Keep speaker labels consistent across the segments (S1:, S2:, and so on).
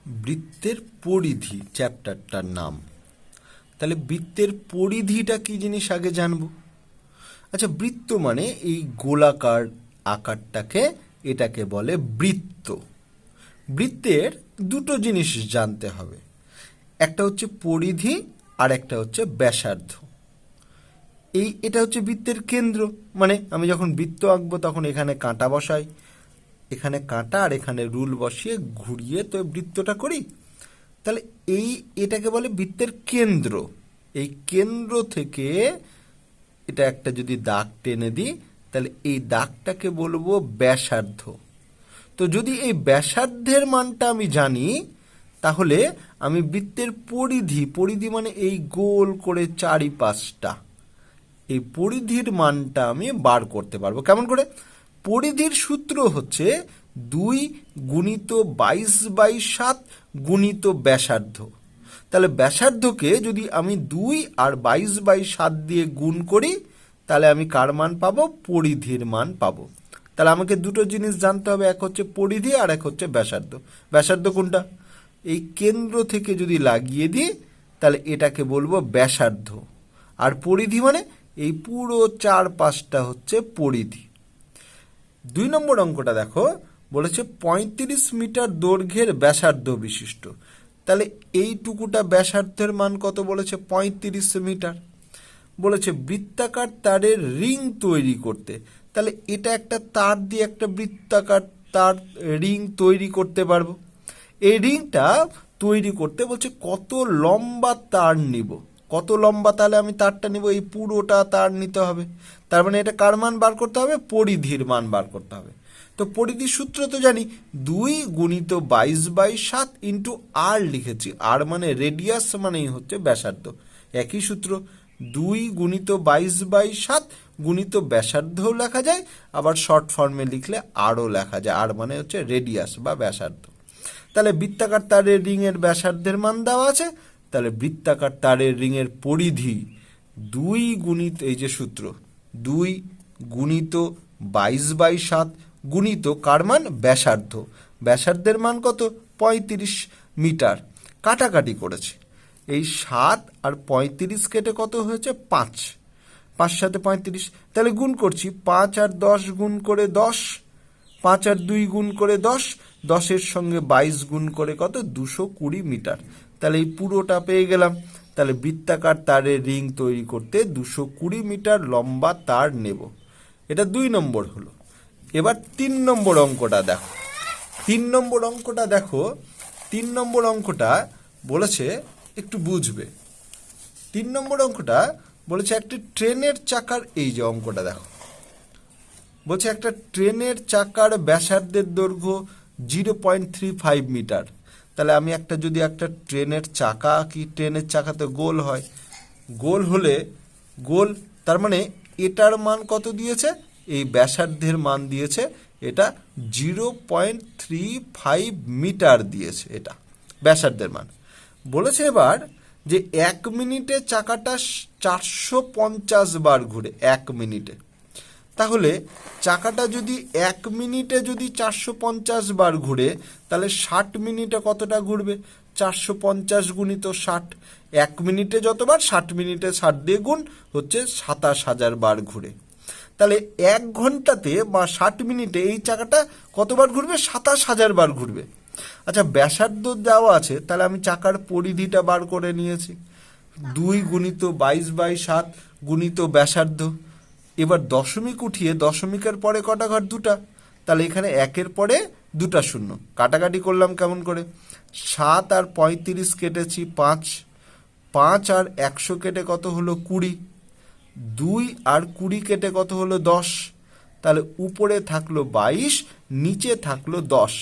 S1: বৃত্তের পরিধি চ্যাপ্টারটার নাম। তাহলে বৃত্তের পরিধিটা কি জিনিস আগে জানবো। আচ্ছা, বৃত্ত মানে এই গোলাকার আকারটাকে, এটাকে বলে বৃত্ত। বৃত্তের দুটো জিনিস জানতে হবে, একটা হচ্ছে পরিধি আর একটা হচ্ছে ব্যাসার্ধ। এটা হচ্ছে বৃত্তের কেন্দ্র, মানে আমি যখন বৃত্ত আঁকবো তখন এখানে কাঁটা বসাই, এখানে কাঁটা আর এখানে রুল বসিয়ে ঘুরিয়ে তো বৃত্তটা করি। তাহলে এটাকে বলে বৃত্তের কেন্দ্র। এই কেন্দ্র থেকে এটা একটা যদি দাগ টেনে দিই, তাহলে এই দাগটাকে বলবো ব্যাসার্ধ। তো যদি এই ব্যাসার্ধের মানটা আমি জানি, তাহলে আমি বৃত্তের পরিধি মানে এই গোল করে চারিপাশটা, এই পরিধির মানটা আমি বার করতে পারবো। কেমন করে? পরিধির সূত্র হচ্ছে 2 গুণিত 22/7 গুণিত ব্যাসার্ধ। তাহলে ব্যাসার্ধকে যদি আমি 2 আর 22/7 দিয়ে গুণ করি, তাহলে আমি কার মান পাবো? পরিধির মান পাবো। তাহলে আমাকে দুটো জিনিস জানতে হবে, এক হচ্ছে পরিধি আর এক হচ্ছে ব্যাসার্ধ। ব্যাসার্ধ কোনটা? এই কেন্দ্র থেকে যদি লাগিয়ে দিই, তাহলে এটাকে বলবো ব্যাসার্ধ। আর পরিধি মানে এই পুরো চারপাশটা হচ্ছে পরিধি। 2 নম্বর অঙ্কটা দেখো, বলেছে 35 মিটার দৈর্ঘ্যের ব্যাসার্ধ বিশিষ্ট। তাহলে এইটুকুটা ব্যাসার্ধের মান কত বলেছে? 35 মিটার। বলেছে বৃত্তাকার তারের রিং তৈরি করতে। তাহলে এটা একটা তার দিয়ে একটা বৃত্তাকার তার রিং তৈরি করতে পারবো। এই রিংটা তৈরি করতে বলছে কত লম্বা তার নিব। কত লম্বা তাহলে আমি তারটা নিব? এই পুরোটা তার নিতে হবে। তার মানে এটা কার মান বার করতে হবে? পরিধির মান বার করতে হবে। তো পরিধির সূত্র তো জানি, 2 গুণিত 22/7 ইন্টু আর লিখেছি। আর মানে রেডিয়াস মানেই হচ্ছে ব্যাসার্ধ। একই সূত্র, 2 গুণিত 22/7 গুণিত ব্যাসার্ধও লেখা যায়, আবার শর্ট ফর্মে লিখলে আরও লেখা যায়। আর মানে হচ্ছে রেডিয়াস বা ব্যাসার্ধ। তাহলে বৃত্তাকার তারের রিংয়ের ব্যাসার্ধের মান দেওয়া আছে। তাহলে বৃত্তাকার তারের রিংয়ের পরিধি 2 গুণিত, এই যে সূত্র, 2 গুণিত 22/7 গুণিত কার মান? ব্যাসার্ধ। ব্যাসার্ধের মান কত? 35 মিটার। কাটাকাটি করেছে, এই 7 আর 35 কেটে কত হয়েছে? 5। 5 সাথে 35, তাহলে গুণ করছি, 5 আর 10 গুণ করে 10, 5 আর 2 গুণ করে 10, 10-এর সঙ্গে 22 গুণ করে কত? 220 মিটার। তাহলে এই পুরোটা পেয়ে গেলাম। তাহলে বৃত্তাকার তারের রিং তৈরি করতে 220 মিটার লম্বা তার নেব। এটা 2 নম্বর হলো। এবার 3 নম্বর অঙ্কটা দেখো। 3 নম্বর অঙ্কটা দেখো, 3 নম্বর অঙ্কটা বলেছে, একটু বুঝবে। 3 নম্বর অঙ্কটা বলেছে একটি ট্রেনের চাকার, এই যে অঙ্কটা দেখো, বলছে একটা ট্রেনের চাকার ব্যাসার্ধের দৈর্ঘ্য 0.35 মিটার। তাহলে আমি যদি একটা ট্রেনের চাকা, কি ট্রেনের চাকা তো গোল হয়, গোল হলে গোল, তার মানে এটার মান কত দিয়েছে? এই ব্যাসার্ধের মান দিয়েছে, এটা 0.35 মিটার দিয়েছে, এটা ব্যাসার্ধের মান। বলেছে এবার যে 1 মিনিটে চাকাটা 450 বার ঘুরে, 1 মিনিটে। তাহলে চাকাটা যদি 1 মিনিটে যদি 450 বার ঘুরে, তাহলে 60 মিনিটে কতটা ঘুরবে? 450 গুণিত 60। 1 মিনিটে যতবার, 60 মিনিটে 60 দিয়ে গুণ, হচ্ছে 27,000 বার ঘুরে। তাহলে 1 ঘন্টাতে বা 60 মিনিটে এই চাকাটা কতবার ঘুরবে? 27,000 বার ঘুরবে। আচ্ছা, ব্যাসার্ধ দেওয়া আছে, তাহলে আমি চাকার পরিধিটা বার করে নিয়েছি, 2 গুণিত 22/7 গুণিত ব্যাসার্ধ। এবার দশমিক উঠিয়ে, দশমিকের পরে কটা ঘর? 2টা। তাহলে এখানে 1-এর পরে 2টা শূন্য, কাটাকাটি করলাম কেমন করে? 7 আর 35 কেটেছি 5, 5 আর 100 কেটে কত হলো? 20, 2 আর 20 কেটে কত হলো? 10। তাহলে উপরে থাকলো 22, নিচে থাকলো 10।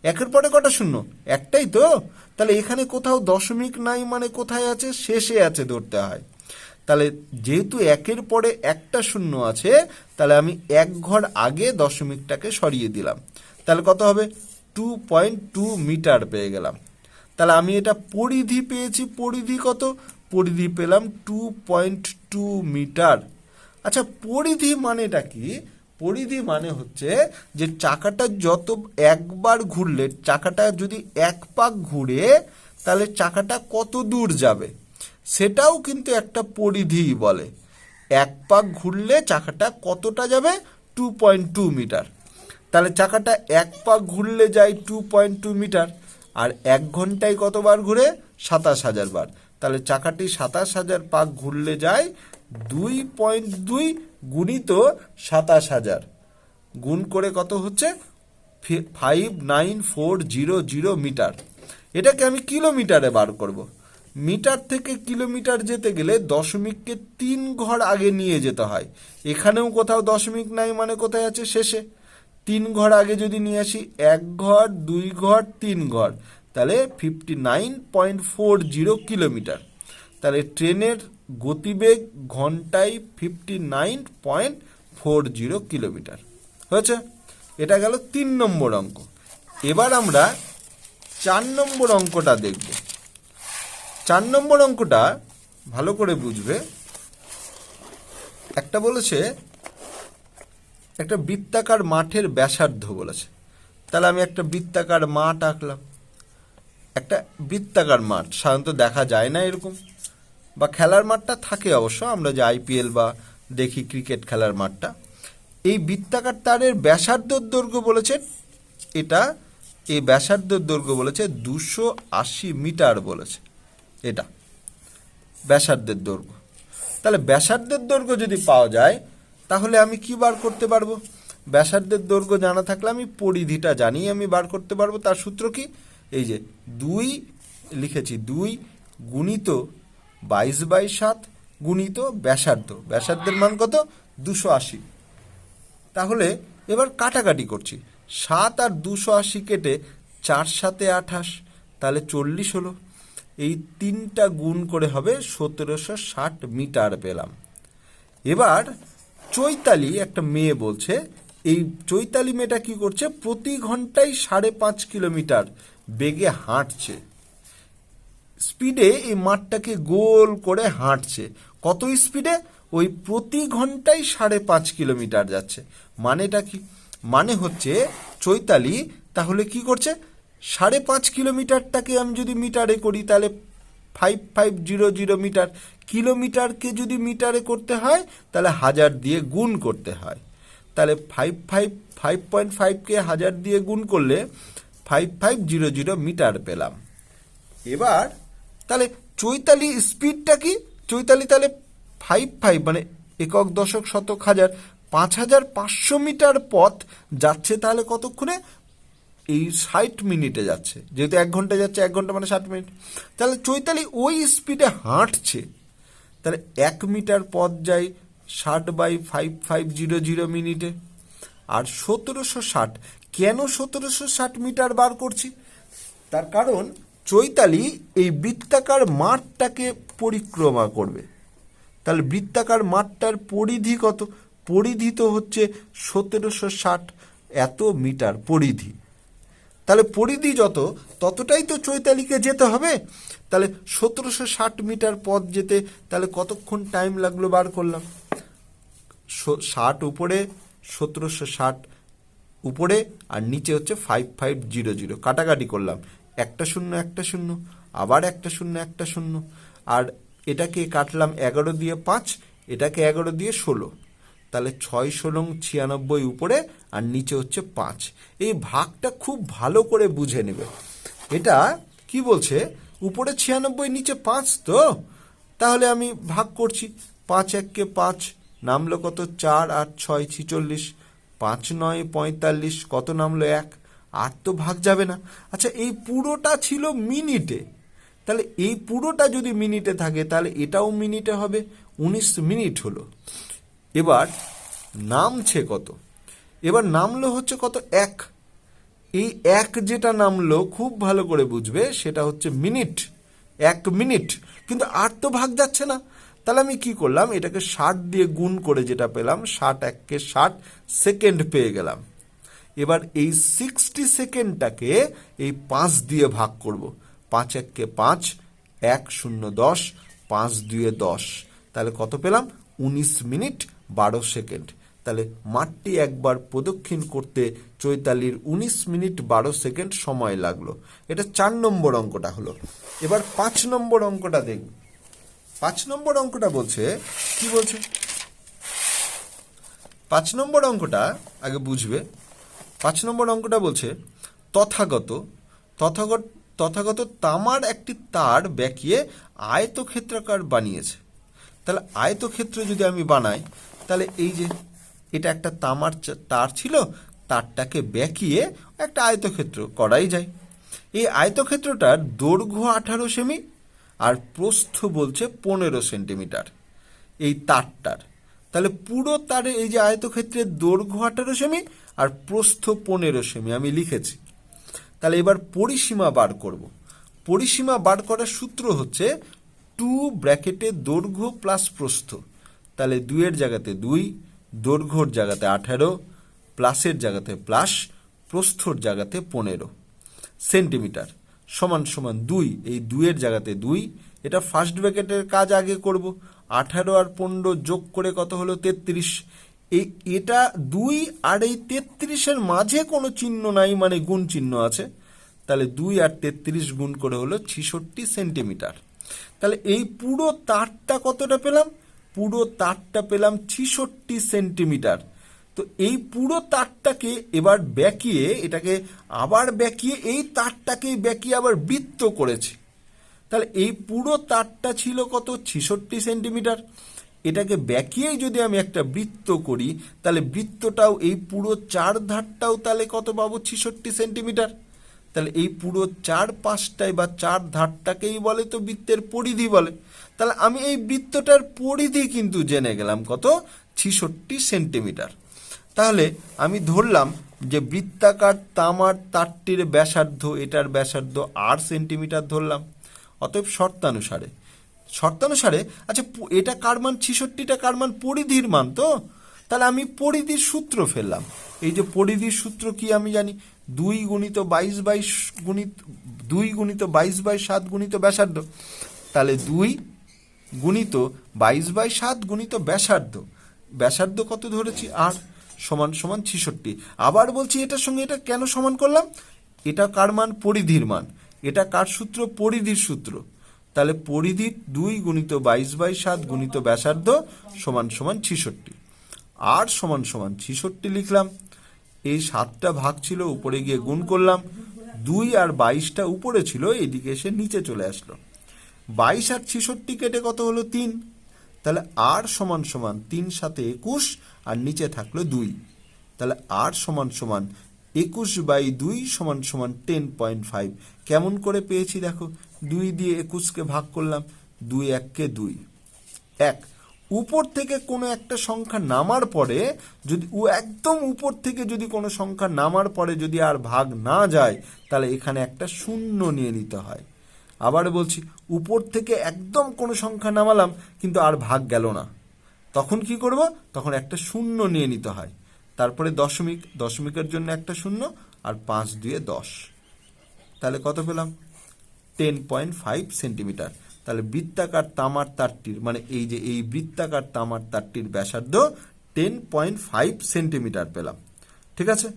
S1: 1-এর পরে কটা শূন্য? একটাই তো। তাহলে এখানে কোথাও দশমিক নাই, মানে কোথায় আছে? শেষে আছে ধরতে হয়। তাহলে যেহেতু 1-এর পরে একটা শূন্য আছে, তাহলে আমি 1 ঘর আগে দশমিকটাকে সরিয়ে দিলাম। তাহলে কত হবে? 2.2 মিটার পেয়ে গেলাম। তাহলে আমি এটা পরিধি পেয়েছি। পরিধি কত? পরিধি পেলাম 2.2 মিটার। আচ্ছা, পরিধি মানেটা কি? পরিধি মানে হচ্ছে যে চাকাটা যত একবার ঘুরলে, চাকাটা যদি এক পাক ঘুরে তাহলে চাকাটা কত দূর যাবে, সেটাও কিন্তু একটা পরিধি বলে। এক পাক ঘুরলে চাকাটা কতটা যাবে, 2.2 মিটার। তাহলে চাকাটা এক পাক ঘুরলে যায় 2.2 মিটার, আর 1 ঘন্টায় কতবার ঘুরে, 27,000 বার। তাহলে চাকাটি 27,000 পাক ঘুরলে যায় 2.2 গুণিত 27,000 গুণ করে কত হচ্ছে, 59400 মিটার। এটাকে আমি কিলোমিটারে বার করব। মিটার থেকে কিলোমিটার যেতে গেলে দশমিককে 3 ঘর আগে নিয়ে যেতে হয়। এখানেও কোথাও দশমিক নাই, মানে কোথায় আছে, শেষে। 3 ঘর আগে যদি নিয়ে আসি, 1 ঘর, 2 ঘর, 3 ঘর, তাহলে 59.40 কিলোমিটার। তাহলে ট্রেনের গতিবেগ ঘন্টায় 59.40 কিলোমিটার হয়েছে। এটা গেল 3 নম্বর অঙ্ক। এবার আমরা 4 নম্বর অঙ্কটা দেখব। 4 নম্বর অঙ্কটা ভালো করে বুঝবে। একটা বলেছে একটা বৃত্তাকার মাঠের ব্যাসার্ধ বলেছে। তাহলে আমি একটা বৃত্তাকার মাঠ আঁকলাম। একটা বৃত্তাকার মাঠ সাধারণত দেখা যায় না এরকম, বা খেলার মাঠটা থাকে অবশ্য, আমরা যে আইপিএল বা দেখি ক্রিকেট খেলার মাঠটা। এই বৃত্তাকার তারের ব্যাসার্ধের দৈর্ঘ্য বলেছে, এটা এই ব্যাসার্ধের দৈর্ঘ্য বলেছে 280 মিটার বলেছে। এটা ব্যাসার্ধের দৈর্ঘ্য। তাহলে ব্যাসার্ধের দৈর্ঘ্য যদি পাওয়া যায় তাহলে আমি কি বার করতে পারবো? ব্যাসার্ধের দৈর্ঘ্য জানা থাকলে আমি পরিধিটা জানি, আমি বার করতে পারবো। তার সূত্র কি? এই যে 2 লিখেছি, 2 গুণিত 22/7 গুণিত ব্যাসার্ধ। ব্যাসার্ধের মান কত? 280। তাহলে এবার কাটাকাটি করছি, 7 আর 280 কেটে 4 7 28, তাহলে 40 হলো। এই 3টা গুণ করে হবে 1760 মিটার পেলাম। এবার চৈতালি, একটা মেয়ে বলছে, এই চৈতালি মেয়েটা কি করছে, প্রতি ঘন্টায় 5.5 কিলোমিটার বেগে হাঁটছে। স্পিডে এই মাঠটাকে গোল করে হাঁটছে। কত স্পিডে? ওই প্রতি ঘন্টায় 5.5 কিলোমিটার যাচ্ছে। মানেটা কি? মানে হচ্ছে চৈতালি তাহলে কি করছে, 5.5 কিলোমিটারটাকে আমি যদি মিটারে করি তাহলে 5500 মিটার। কিলোমিটারকে যদি মিটারে করতে হয় তাহলে 1000 দিয়ে গুণ করতে হয়। তাহলে 5.5কে 1000 দিয়ে গুণ করলে 5500 মিটার পেলাম। এবার তাহলে চৈতালি স্পিডটা কি? চৈতালি তাহলে 55 মানে একক দশক শতক হাজার, 5500 মিটার পথ যাচ্ছে। তাহলে কতক্ষণে? এই 60 মিনিটে যাচ্ছে। যেহেতু 1 ঘন্টা যাচ্ছে, 1 ঘন্টা মানে 60 মিনিট। তাহলে চৈতালি ওই স্পিডে হাঁটছে। তাহলে 1 মিটার পথ যায় 60/5500 মিনিটে। আর 1760, কেন 1760 মিটার বার করছি? তার কারণ চৈতালি এই বৃত্তাকার মাঠটাকে পরিক্রমা করবে। তাহলে বৃত্তাকার মাঠটার পরিধি কত? পরিধি তো হচ্ছে 1760 এত মিটার পরিধি। তাহলে পরিধি যত, ততটাই তো চৈতালিকে যেতে হবে। তাহলে 1760 মিটার পথ যেতে তাহলে কতক্ষণ টাইম লাগলো বার করলাম। 60 উপরে, 1760 উপরে, আর নিচে হচ্ছে 5500। কাটাকাটি করলাম, 1 শূন্য 1 শূন্য, আবার 1 শূন্য 1 শূন্য, আর এটাকে কাটলাম 11 দিয়ে 5, এটাকে 11 দিয়ে 16। তাহলে 6 16 96 উপরে, আর নিচে হচ্ছে 5। এই ভাগটা খুব ভালো করে বুঝে নেবে। এটা কি বলছে, উপরে 96 নিচে 5, তো তাহলে আমি ভাগ করছি। 5 1 5, নামলো কত? 4 8 6 46, 5 9 45, কত নামলো? 1। 8 তো ভাগ যাবে না। আচ্ছা, এই পুরোটা ছিল মিনিটে। তাহলে এই পুরোটা যদি মিনিটে থাকে তাহলে এটাও মিনিটে হবে। 19 মিনিট হলো। এবার নামছে কত? এবার নামলো হচ্ছে কত? 1। এই 1 যেটা নামলো খুব ভালো করে বুঝবে, সেটা হচ্ছে মিনিট। 1 মিনিট। কিন্তু 8 তো ভাগ যাচ্ছে না। তাহলে আমি কি করলাম, এটাকে 60 দিয়ে গুণ করে যেটা পেলাম, 60 1 60 সেকেন্ড পেয়ে গেলাম। এবার এই 60 সেকেন্ডটাকে এই 5 দিয়ে ভাগ করব। 5 1 5, 1 0 10, 5 2 10, তাহলে কত পেলাম? 19 মিনিট 12 সেকেন্ড। তাহলে মাঠটি একবার প্রদক্ষিণ করতে চৈতালির 19 মিনিট 12 সেকেন্ড সময় লাগলো। এটা 4 নম্বর অঙ্কটা হলো। এবার 5 নম্বর অঙ্কটা দেখব। 5 নম্বর অঙ্কটা বলছে, কি বলছে? 5 নম্বর অঙ্কটা আগে বুঝবে। 5 নম্বর অঙ্কটা বলছে তথাগত তথাগত তথাগত তামার একটি তার বেঁকিয়ে আয়তক্ষেত্রাকার বানিয়েছে। তাহলে আয়তক্ষেত্র যদি আমি বানাই, তাহলে এই যে এটা একটা তামার তার ছিল, তারটাকে বেঁকিয়ে একটা আয়তক্ষেত্র করাই যায়। এই আয়তক্ষেত্রটার দৈর্ঘ্য 18 সেমি আর প্রস্থ বলছে 15 সেন্টিমিটার এই তারটার। তাহলে পুরো তারে এই যে আয়তক্ষেত্রের দৈর্ঘ্য 18 সেমি আর প্রস্থ 15 সেমি আমি লিখেছি। তাহলে এবার পরিসীমা বার করব। পরিসীমা বার করার সূত্র হচ্ছে 2 ব্র্যাকেটে দৈর্ঘ্য প্লাস প্রস্থ। তাহলে 2 এর জায়গাতে 2, দৈর্ঘ্যর জায়গাতে 18, প্লাসের জায়গাতে প্লাস, প্রস্থর জায়গাতে 15 সেন্টিমিটার সমান সমান 2। এই 2 এর জায়গাতে 2, এটা ফার্স্ট ব্র্যাকেটের কাজ আগে করব। 18 আর 15 যোগ করে কত হলো? 33। এটা 2 আর এই 33-এর মাঝে কোনো চিহ্ন নাই, মানে গুণ চিহ্ন আছে। তাহলে 2 আর 33 গুণ করে হলো 66 সেন্টিমিটার। তাহলে এই পুরো তারটা কতটা পেলাম? পুরো তারটা পেলাম 66 সেন্টিমিটার। তো এই পুরো তারটাকে এবার বেঁকিয়ে, এটাকে আবার বেঁকিয়ে, এই তারটাকে বেঁকিয়ে আবার বৃত্ত করেছি। তাহলে এই পুরো তারটা ছিল কত? 66 সেন্টিমিটার। এটাকে বেঁকিয়েই যদি আমি একটা বৃত্ত করি, তাহলে বৃত্তটাও এই পুরো 4 ধারটাও তাহলে কত পাবো? 66 সেন্টিমিটার। তাহলে এই পুরো 4 বা 4 ধারটাকেই বলে তো বৃত্তের পরিধি বলে। তাহলে আমি এই বৃত্তটার পরিধি কিন্তু জেনে গেলাম কত? 66 সেন্টিমিটার। তাহলে আমি ধরলাম যে বৃত্তাকার তামার তারটির ব্যাসার্ধ, এটার ব্যাসার্ধ 8 সেন্টিমিটার ধরলাম। অতএব শর্তানুসারে আচ্ছা এটা কার মান? 66টা কার মান? পরিধির মান তো। তাহলে আমি পরিধির সূত্র ফেললাম। এই যে পরিধির সূত্র কি আমি জানি? 2 গুণিত 22/7 গুণিত ব্যাসার্ধ। তাহলে 2 গুণিত 22/7 গুণিত ব্যাসার্ধ। ব্যাসার্ধ কত ধরেছি? 8 সমান সমান 66। আবার বলছি এটার সঙ্গে এটা কেন সমান করলাম? এটা কার মান? পরিধির মান। এটা কার সূত্র? পরিধির সূত্র। তাহলে পরিধির 2 গুণিত 22/7 গুণিত ব্যাসার্ধ সমান সমান 66। আর সমান সমান 66 লিখলাম। এই 7টা ভাগ ছিল, উপরে গিয়ে গুণ করলাম। 2 আর 22টা উপরে ছিল, এদিকে এসে নিচে চলে আসলো। 22 আর 66 কেটে কত হলো? 3। তাহলে আর সমান সমান 3 সাথে 21 আর নিচে থাকলো 2। তাহলে আর সমান সমান 21/2 সমান সমান 10.5। কেমন করে পেয়েছি দেখো? 2 দিয়ে 21কে ভাগ করলাম, 2 1-কে 2। 1 উপর থেকে কোনো একটা সংখ্যা নামার পরে, যদি একদম উপর থেকে যদি কোনো সংখ্যা নামার পরে যদি আর ভাগ না যায়, তাহলে এখানে একটা শূন্য নিয়ে নিতে হয়। আবার বলছি, উপর থেকে একদম কোনো সংখ্যা নামালাম কিন্তু আর ভাগ গেল না, তখন কি করব? তখন একটা শূন্য নিয়ে নিতে হয়। তারপরে দশমিকের জন্য একটা শূন্য, আর 5 দিয়ে 10। তাহলে কত পেলাম? 10.5 সেন্টিমিটার। তাহলে বৃত্তাকার তামার তারটির, মানে এই যে এই বৃত্তাকার তামার তারটির ব্যাসার্ধ 10.5 সেন্টিমিটার পেলাম। ঠিক আছে?